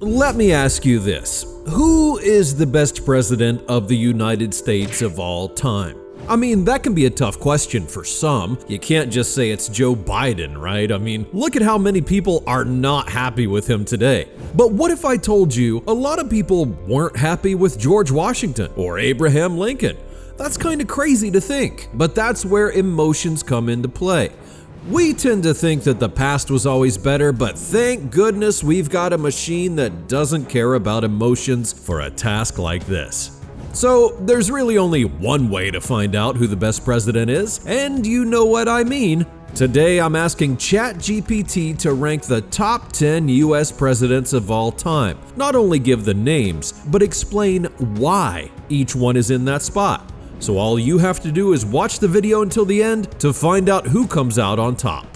Let me ask you this. Who is the best president of the United States of all time? I mean, that can be a tough question for some. You can't just say it's Joe Biden, right? I mean, look at how many people are not happy with him today. But what if I told you a lot of people weren't happy with George Washington or Abraham Lincoln? That's kind of crazy to think, but that's where emotions come into play. We tend to think that the past was always better, but thank goodness we've got a machine that doesn't care about emotions for a task like this. So there's really only one way to find out who the best president is, and you know what I mean. Today I'm asking ChatGPT to rank the top 10 US presidents of all time. Not only give the names, but explain why each one is in that spot. So all you have to do is watch the video until the end to find out who comes out on top.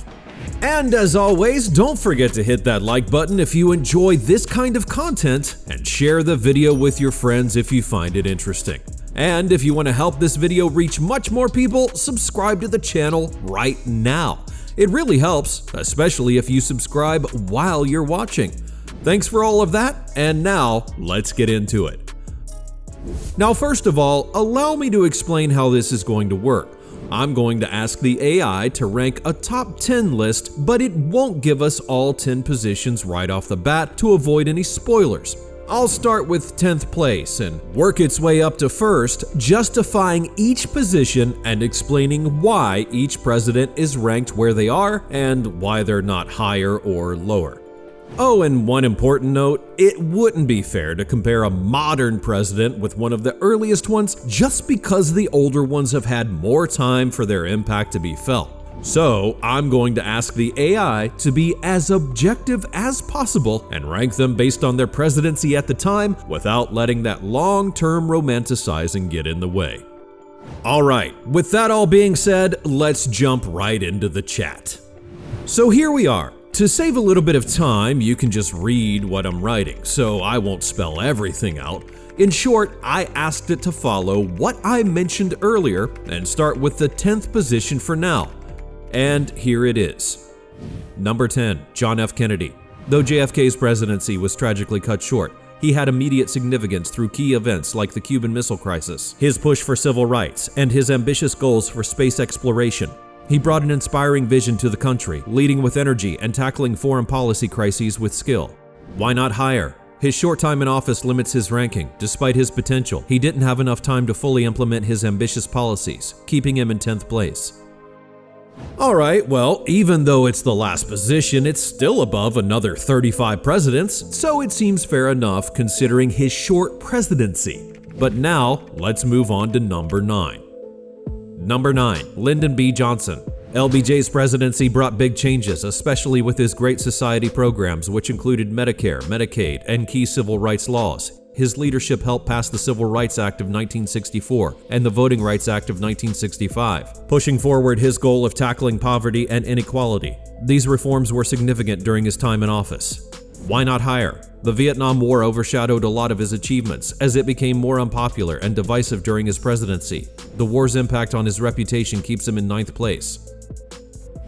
And as always, don't forget to hit that like button if you enjoy this kind of content, and share the video with your friends if you find it interesting. And if you want to help this video reach much more people, subscribe to the channel right now. It really helps, especially if you subscribe while you're watching. Thanks for all of that, and now let's get into it. Now, first of all, allow me to explain how this is going to work. I'm going to ask the AI to rank a top 10 list, but it won't give us all 10 positions right off the bat to avoid any spoilers. I'll start with 10th place and work its way up to first, justifying each position and explaining why each president is ranked where they are and why they're not higher or lower. Oh, and one important note, it wouldn't be fair to compare a modern president with one of the earliest ones just because the older ones have had more time for their impact to be felt. So I'm going to ask the AI to be as objective as possible and rank them based on their presidency at the time without letting that long-term romanticizing get in the way. Alright, with that all being said, let's jump right into the chat. So here we are. To save a little bit of time, you can just read what I'm writing, so I won't spell everything out. In short, I asked it to follow what I mentioned earlier and start with the 10th position for now. And here it is. Number 10, John F. Kennedy. Though JFK's presidency was tragically cut short, he had immediate significance through key events like the Cuban Missile Crisis, his push for civil rights, and his ambitious goals for space exploration. He brought an inspiring vision to the country, leading with energy and tackling foreign policy crises with skill. Why not higher? His short time in office limits his ranking. Despite his potential, he didn't have enough time to fully implement his ambitious policies, keeping him in 10th place. Alright, well, even though it's the last position, it's still above another 35 presidents, so it seems fair enough considering his short presidency. But now, let's move on to number 9. Number 9, Lyndon B. Johnson. LBJ's presidency brought big changes, especially with his Great Society programs, which included Medicare, Medicaid, and key civil rights laws. His leadership helped pass the Civil Rights Act of 1964 and the Voting Rights Act of 1965, pushing forward his goal of tackling poverty and inequality. These reforms were significant during his time in office. Why not higher? The Vietnam War overshadowed a lot of his achievements as it became more unpopular and divisive during his presidency. The war's impact on his reputation keeps him in 9th place.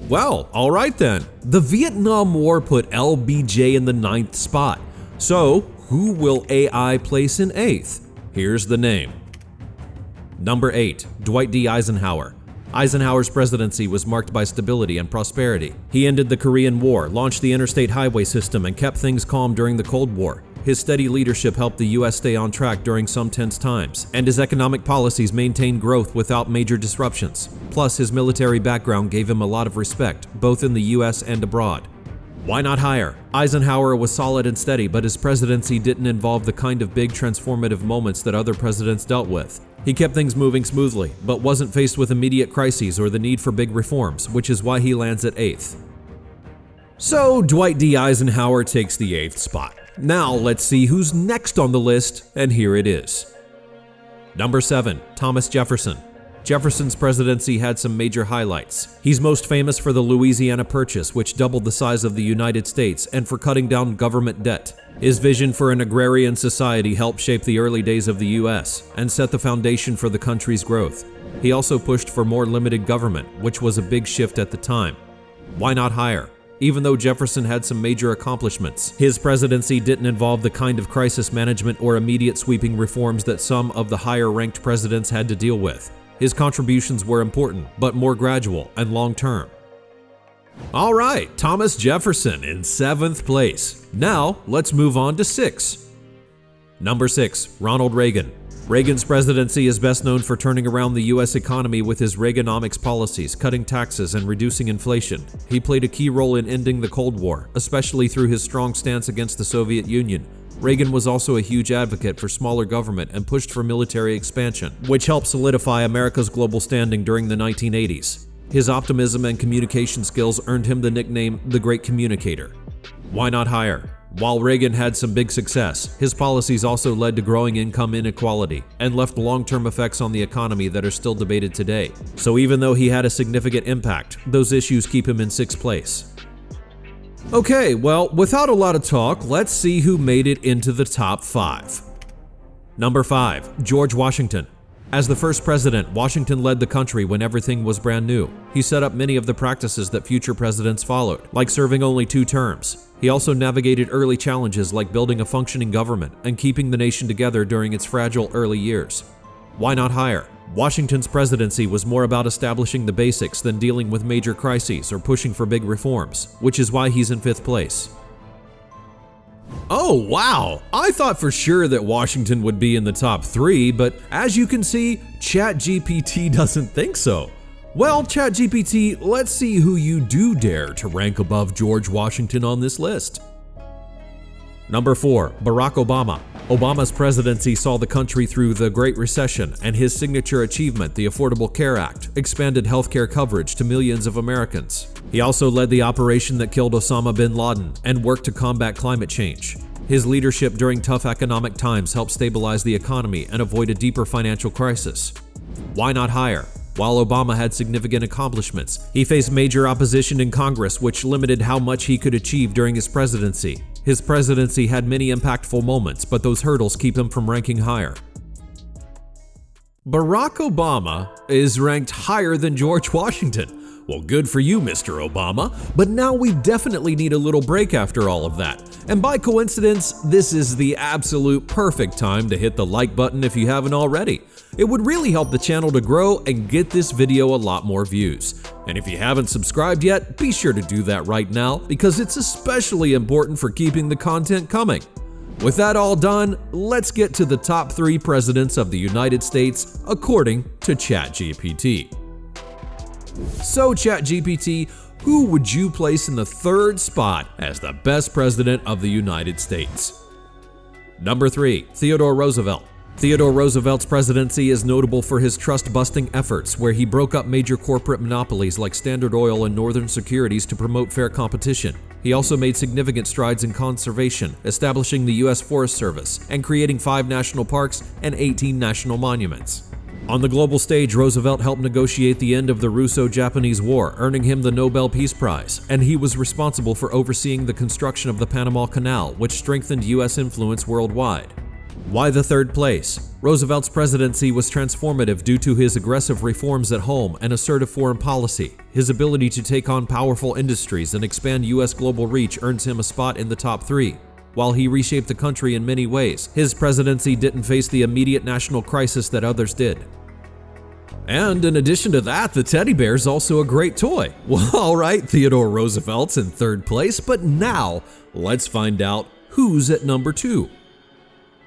Well, alright then. The Vietnam War put LBJ in the 9th spot. So, who will AI place in 8th? Here's the name. Number 8, Dwight D. Eisenhower. Eisenhower's presidency was marked by stability and prosperity. He ended the Korean War, launched the interstate highway system, and kept things calm during the Cold War. His steady leadership helped the U.S. stay on track during some tense times, and his economic policies maintained growth without major disruptions. Plus, his military background gave him a lot of respect, both in the U.S. and abroad. Why not higher? Eisenhower was solid and steady, but his presidency didn't involve the kind of big transformative moments that other presidents dealt with. He kept things moving smoothly, but wasn't faced with immediate crises or the need for big reforms, which is why he lands at 8th. So, Dwight D. Eisenhower takes the 8th spot. Now, let's see who's next on the list, and here it is. Number 7, Thomas Jefferson. Jefferson's presidency had some major highlights. He's most famous for the Louisiana Purchase, which doubled the size of the United States, and for cutting down government debt. His vision for an agrarian society helped shape the early days of the U.S. and set the foundation for the country's growth. He also pushed for more limited government, which was a big shift at the time. Why not higher? Even though Jefferson had some major accomplishments, his presidency didn't involve the kind of crisis management or immediate sweeping reforms that some of the higher-ranked presidents had to deal with. His contributions were important, but more gradual and long-term. All right, Thomas Jefferson in 7th place. Now, let's move on to 6. Number 6, Ronald Reagan. Reagan's presidency is best known for turning around the U.S. economy with his Reaganomics policies, cutting taxes and reducing inflation. He played a key role in ending the Cold War, especially through his strong stance against the Soviet Union. Reagan was also a huge advocate for smaller government and pushed for military expansion, which helped solidify America's global standing during the 1980s. His optimism and communication skills earned him the nickname the Great Communicator. Why not higher? While Reagan had some big success, his policies also led to growing income inequality and left long-term effects on the economy that are still debated today. So even though he had a significant impact, those issues keep him in 6th place. Okay, well, without a lot of talk, let's see who made it into the top 5. Number 5, George Washington. As the first president, Washington led the country when everything was brand new. He set up many of the practices that future presidents followed, like serving only 2 terms. He also navigated early challenges like building a functioning government and keeping the nation together during its fragile early years. Why not higher? Washington's presidency was more about establishing the basics than dealing with major crises or pushing for big reforms, which is why he's in 5th place. Oh wow! I thought for sure that Washington would be in the top 3, but as you can see, ChatGPT doesn't think so. Well, ChatGPT, let's see who you do dare to rank above George Washington on this list. Number 4, Barack Obama. Obama's presidency saw the country through the Great Recession, and his signature achievement, the Affordable Care Act, expanded healthcare coverage to millions of Americans. He also led the operation that killed Osama bin Laden and worked to combat climate change. His leadership during tough economic times helped stabilize the economy and avoid a deeper financial crisis. Why not higher? While Obama had significant accomplishments, he faced major opposition in Congress, which limited how much he could achieve during his presidency. His presidency had many impactful moments, but those hurdles keep him from ranking higher. Barack Obama is ranked higher than George Washington. Well, good for you, Mr. Obama, but now we definitely need a little break after all of that. And by coincidence, this is the absolute perfect time to hit the like button if you haven't already. It would really help the channel to grow and get this video a lot more views. And if you haven't subscribed yet, be sure to do that right now because it's especially important for keeping the content coming. With that all done, let's get to the top 3 presidents of the United States according to ChatGPT. So ChatGPT, who would you place in the 3rd spot as the best president of the United States? Number 3, Theodore Roosevelt. Theodore Roosevelt's presidency is notable for his trust-busting efforts, where he broke up major corporate monopolies like Standard Oil and Northern Securities to promote fair competition. He also made significant strides in conservation, establishing the U.S. Forest Service and creating 5 national parks and 18 national monuments. On the global stage, Roosevelt helped negotiate the end of the Russo-Japanese War, earning him the Nobel Peace Prize, and he was responsible for overseeing the construction of the Panama Canal, which strengthened U.S. influence worldwide. Why the 3rd place? Roosevelt's presidency was transformative due to his aggressive reforms at home and assertive foreign policy. His ability to take on powerful industries and expand U.S. global reach earns him a spot in the top 3. While he reshaped the country in many ways, his presidency didn't face the immediate national crisis that others did. And in addition to that, the teddy bear is also a great toy. Well, alright, Theodore Roosevelt's in 3rd place, but now let's find out who's at number 2.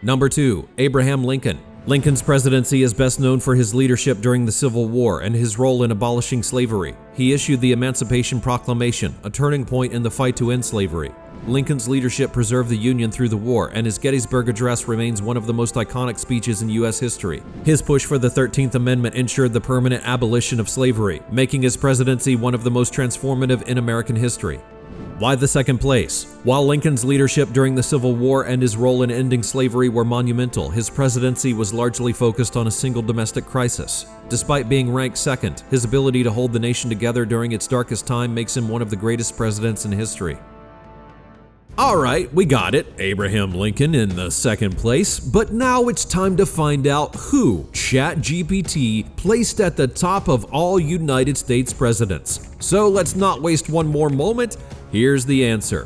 Number 2, Abraham Lincoln. Lincoln's presidency is best known for his leadership during the Civil War and his role in abolishing slavery. He issued the Emancipation Proclamation, a turning point in the fight to end slavery. Lincoln's leadership preserved the Union through the war, and his Gettysburg Address remains one of the most iconic speeches in U.S. history. His push for the 13th Amendment ensured the permanent abolition of slavery, making his presidency one of the most transformative in American history. Why the 2nd place? While Lincoln's leadership during the Civil War and his role in ending slavery were monumental, his presidency was largely focused on a single domestic crisis. Despite being ranked 2nd, his ability to hold the nation together during its darkest time makes him one of the greatest presidents in history. Alright, we got it, Abraham Lincoln in the 2nd place, but now it's time to find out who ChatGPT placed at the top of all United States presidents. So let's not waste one more moment Here's the answer.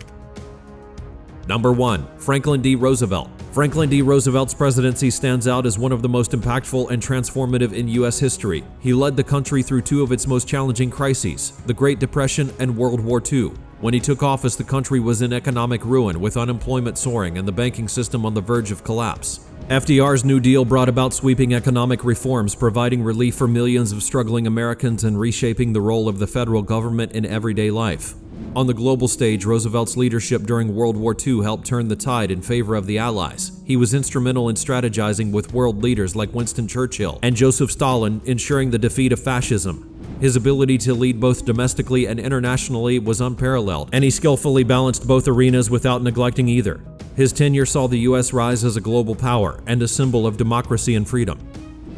Number 1. Franklin D. Roosevelt. Franklin D. Roosevelt's presidency stands out as one of the most impactful and transformative in U.S. history. He led the country through two of its most challenging crises, the Great Depression and World War II. When he took office, the country was in economic ruin, with unemployment soaring and the banking system on the verge of collapse. FDR's New Deal brought about sweeping economic reforms, providing relief for millions of struggling Americans and reshaping the role of the federal government in everyday life. On the global stage, Roosevelt's leadership during World War II helped turn the tide in favor of the Allies. He was instrumental in strategizing with world leaders like Winston Churchill and Joseph Stalin, ensuring the defeat of fascism. His ability to lead both domestically and internationally was unparalleled, and he skillfully balanced both arenas without neglecting either. His tenure saw the U.S. rise as a global power and a symbol of democracy and freedom.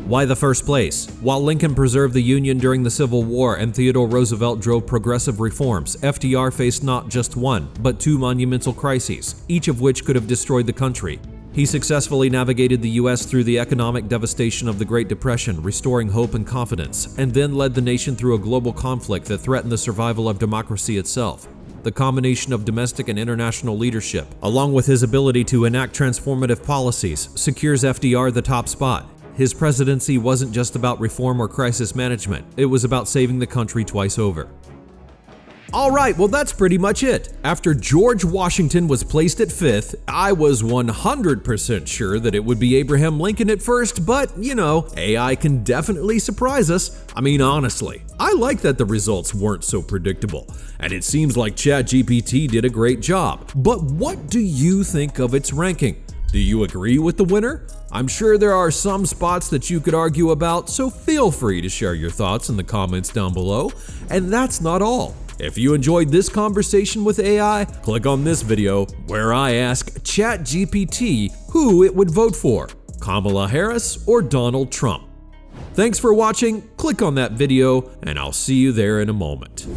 Why the first place? While Lincoln preserved the Union during the Civil War and Theodore Roosevelt drove progressive reforms, FDR faced not just one, but two monumental crises, each of which could have destroyed the country. He successfully navigated the U.S. through the economic devastation of the Great Depression, restoring hope and confidence, and then led the nation through a global conflict that threatened the survival of democracy itself. The combination of domestic and international leadership, along with his ability to enact transformative policies, secures FDR the top spot. His presidency wasn't just about reform or crisis management, it was about saving the country twice over. Alright, well that's pretty much it. After George Washington was placed at 5th, I was 100% sure that it would be Abraham Lincoln at first, but you know, AI can definitely surprise us. I mean, honestly, I like that the results weren't so predictable, and it seems like ChatGPT did a great job. But what do you think of its ranking? Do you agree with the winner? I'm sure there are some spots that you could argue about, so feel free to share your thoughts in the comments down below. And that's not all. If you enjoyed this conversation with AI, click on this video where I ask ChatGPT who it would vote for, Kamala Harris or Donald Trump. Thanks for watching, click on that video, and I'll see you there in a moment.